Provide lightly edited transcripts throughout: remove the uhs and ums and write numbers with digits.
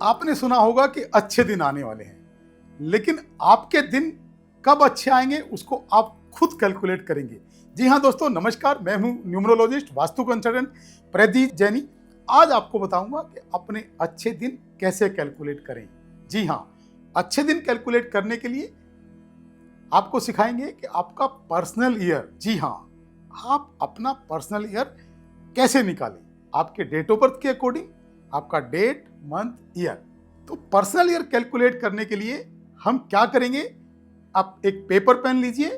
आपने सुना होगा कि अच्छे दिन आने वाले हैं, लेकिन आपके दिन कब अच्छे आएंगे उसको आप खुद कैलकुलेट करेंगे। जी हाँ दोस्तों, नमस्कार। मैं हूं न्यूमरोलॉजिस्ट, वास्तु कंसल्टेंट प्रदीप जैनी। आज आपको बताऊंगा कि अपने अच्छे दिन कैसे कैलकुलेट करें। जी हाँ, अच्छे दिन कैलकुलेट करने के लिए आपको सिखाएंगे कि आपका पर्सनल ईयर, जी हाँ, आप अपना पर्सनल ईयर कैसे निकालें आपके डेट ऑफ बर्थ के अकॉर्डिंग, आपका डेट, मंथ, ईयर। तो पर्सनल ईयर कैलकुलेट करने के लिए हम क्या करेंगे, आप एक पेपर पेन लीजिए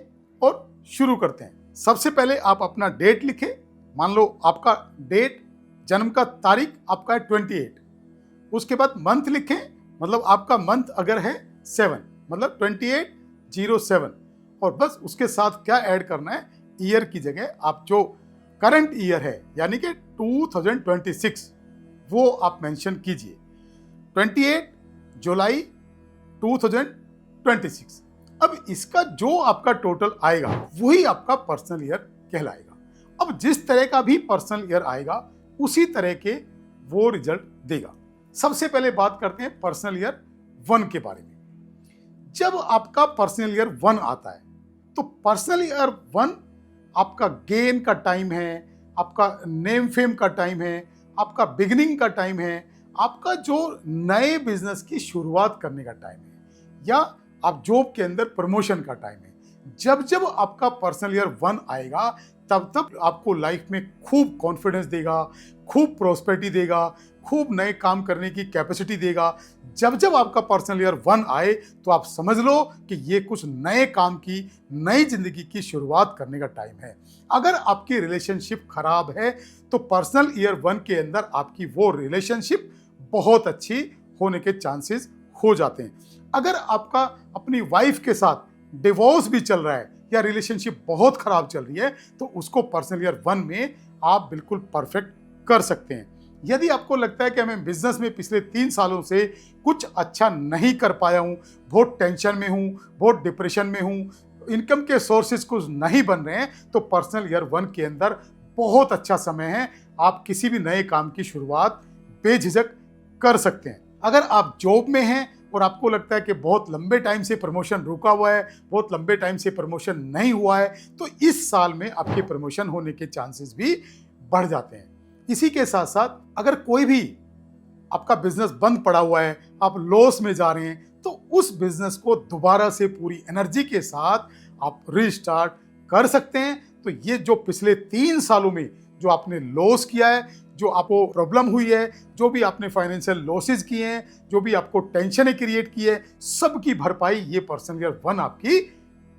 और शुरू करते हैं। सबसे पहले आप अपना डेट लिखें। मान लो आपका डेट, जन्म का तारीख आपका है 28। उसके बाद मंथ लिखें, मतलब आपका मंथ अगर है 7, मतलब 2807। और बस उसके साथ क्या ऐड करना है, ईयर की जगह आप जो करंट ईयर है यानी कि 2026 वो आप मेंशन कीजिए। 28 जुलाई 2026। अब इसका जो आपका टोटल आएगा वही आपका पर्सनल ईयर कहलाएगा। अब जिस तरह का भी पर्सनल ईयर आएगा उसी तरह के वो रिजल्ट देगा। सबसे पहले बात करते हैं पर्सनल ईयर 1 के बारे में। जब आपका पर्सनल ईयर 1 आता है तो पर्सनल ईयर 1 आपका गेन का टाइम है, आपका नेम फेम का टाइम है, आपका बिगिनिंग का टाइम है, आपका जो नए बिजनेस की शुरुआत करने का टाइम है, या आप जॉब के अंदर प्रमोशन का टाइम है। जब जब आपका पर्सनल ईयर 1 आएगा तब तब आपको लाइफ में खूब कॉन्फिडेंस देगा, खूब प्रोस्पेरिटी देगा, खूब नए काम करने की कैपेसिटी देगा। जब जब आपका पर्सनल ईयर 1 आए तो आप समझ लो कि ये कुछ नए काम की, नई जिंदगी की शुरुआत करने का टाइम है। अगर आपकी रिलेशनशिप खराब है तो पर्सनल ईयर 1 के अंदर आपकी वो रिलेशनशिप बहुत अच्छी होने के चांसेस हो जाते हैं। अगर आपका अपनी वाइफ के साथ डिवोर्स भी चल रहा है या रिलेशनशिप बहुत खराब चल रही है तो उसको पर्सनल ईयर 1 में आप बिल्कुल परफेक्ट कर सकते हैं। यदि आपको लगता है कि मैं बिजनेस में पिछले 3 सालों से कुछ अच्छा नहीं कर पाया हूं, बहुत टेंशन में हूं, बहुत डिप्रेशन में हूं, इनकम के सोर्सेज कुछ नहीं बन रहे हैं, तो पर्सनल ईयर 1 के अंदर बहुत अच्छा समय है। आप किसी भी नए काम की शुरुआत बेझिझक कर सकते हैं। अगर आप जॉब में हैं और आपको लगता है कि बहुत लंबे टाइम से प्रमोशन रुका हुआ है, बहुत लंबे टाइम से प्रमोशन नहीं हुआ है, तो इस साल में आपके प्रमोशन होने के चांसेस भी बढ़ जाते हैं। इसी के साथ साथ अगर कोई भी आपका बिजनेस बंद पड़ा हुआ है, आप लॉस में जा रहे हैं, तो उस बिजनेस को दोबारा से पूरी एनर्जी के साथ आप रीस्टार्ट कर सकते हैं। तो ये जो पिछले 3 सालों में जो आपने लॉस किया है, जो आपको प्रॉब्लम हुई है, जो भी आपने फाइनेंशियल लॉसेज किए हैं, जो भी आपको टेंशनें क्रिएट की है, सब की भरपाई ये पर्सनल ईयर 1 आपकी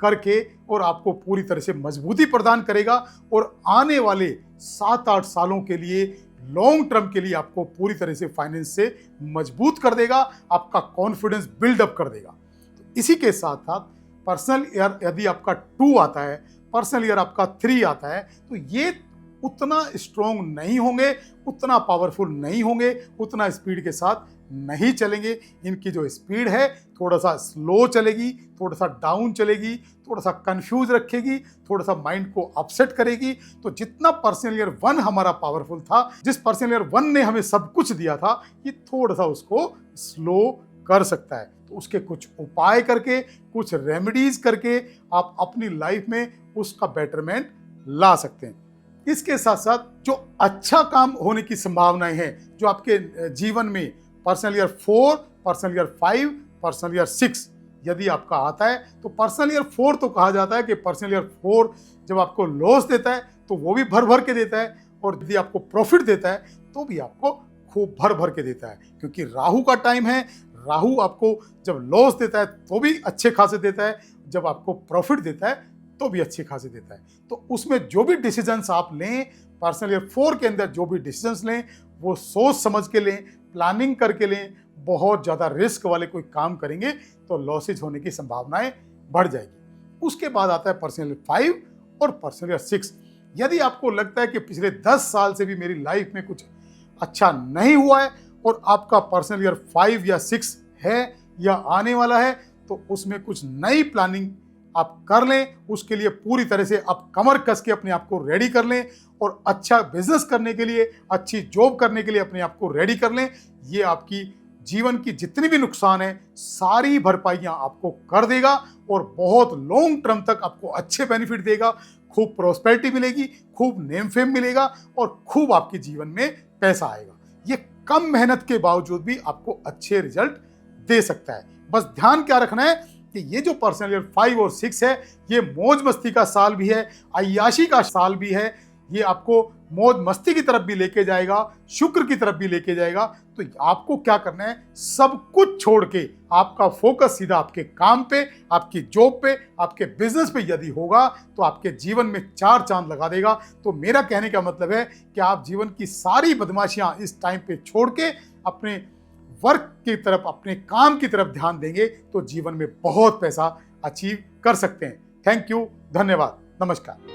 करके और आपको पूरी तरह से मजबूती प्रदान करेगा और आने वाले 7-8 सालों के लिए, लॉन्ग टर्म के लिए आपको पूरी तरह से फाइनेंस से मजबूत कर देगा, आपका कॉन्फिडेंस बिल्डअप कर देगा। तो इसी के साथ साथ पर्सनल ईयर यदि आपका 2 आता है, पर्सनल ईयर आपका 3 आता है, तो ये उतना स्ट्रॉन्ग नहीं होंगे, उतना पावरफुल नहीं होंगे, उतना स्पीड के साथ नहीं चलेंगे। इनकी जो स्पीड है थोड़ा सा स्लो चलेगी, थोड़ा सा डाउन चलेगी, थोड़ा सा कंफ्यूज रखेगी, थोड़ा सा माइंड को अपसेट करेगी। तो जितना पर्सनल ईयर 1 हमारा पावरफुल था, जिस पर्सनल ईयर 1 ने हमें सब कुछ दिया था, ये थोड़ा सा उसको स्लो कर सकता है। तो उसके कुछ उपाय करके, कुछ रेमेडीज करके आप अपनी लाइफ में उसका बेटरमेंट ला सकते हैं। इसके साथ साथ जो अच्छा काम होने की संभावनाएं हैं, जो आपके जीवन में personal year 4, personal year 5, personal year 6 यदि आपका आता है, तो पर्सनल ईयर 4 तो कहा जाता है कि पर्सनल ईयर 4 जब आपको लॉस देता है तो वो भी भर भर के देता है, और यदि आपको प्रॉफिट देता है तो भी आपको खूब भर भर के देता है, क्योंकि राहु का टाइम है। राहु आपको जब लॉस देता है तो भी अच्छे खासे देता है, जब आपको प्रॉफिट देता है तो भी अच्छे खासे देता है। तो उसमें जो भी डिसीजंस आप लें, पर्सनल ईयर 4 के अंदर जो भी डिसीजंस लें, वो सोच समझ के लें, प्लानिंग करके लें। बहुत ज़्यादा रिस्क वाले कोई काम करेंगे तो लॉसेज होने की संभावनाएं बढ़ जाएगी। उसके बाद आता है पर्सनल ईयर 5 और पर्सनल ईयर 6। यदि आपको लगता है कि पिछले 10 साल से भी मेरी लाइफ में कुछ अच्छा नहीं हुआ है और आपका पर्सनल ईयर 5 या 6 है या आने वाला है, तो उसमें कुछ नई प्लानिंग आप कर लें। उसके लिए पूरी तरह से आप कमर कस के अपने आप को रेडी कर लें और अच्छा बिजनेस करने के लिए, अच्छी जॉब करने के लिए अपने आप को रेडी कर लें। ये आपकी जीवन की जितनी भी नुकसान है सारी भरपाइयां आपको कर देगा और बहुत लॉन्ग टर्म तक आपको अच्छे बेनिफिट देगा। खूब प्रोस्पेरिटी मिलेगी, खूब नेम फेम मिलेगा और खूब आपके जीवन में पैसा आएगा। ये कम मेहनत के बावजूद भी आपको अच्छे रिजल्ट दे सकता है। बस ध्यान क्या रखना है कि ये जो पर्सनल ईयर 5 और 6 है, ये मौज मस्ती का साल भी है, अय्याशी का साल भी है। ये आपको मौज मस्ती की तरफ भी लेके जाएगा, शुक्र की तरफ भी लेके जाएगा। तो आपको क्या करना है, सब कुछ छोड़ के आपका फोकस सीधा आपके काम पे, आपकी जॉब पे, आपके बिजनेस पे यदि होगा तो आपके जीवन में 4 चांद लगा देगा। तो मेरा कहने का मतलब है कि आप जीवन की सारी बदमाशियां इस टाइम पे छोड़ के अपने वर्क की तरफ, अपने काम की तरफ ध्यान देंगे तो जीवन में बहुत पैसा अचीव कर सकते हैं। थैंक यू, धन्यवाद, नमस्कार।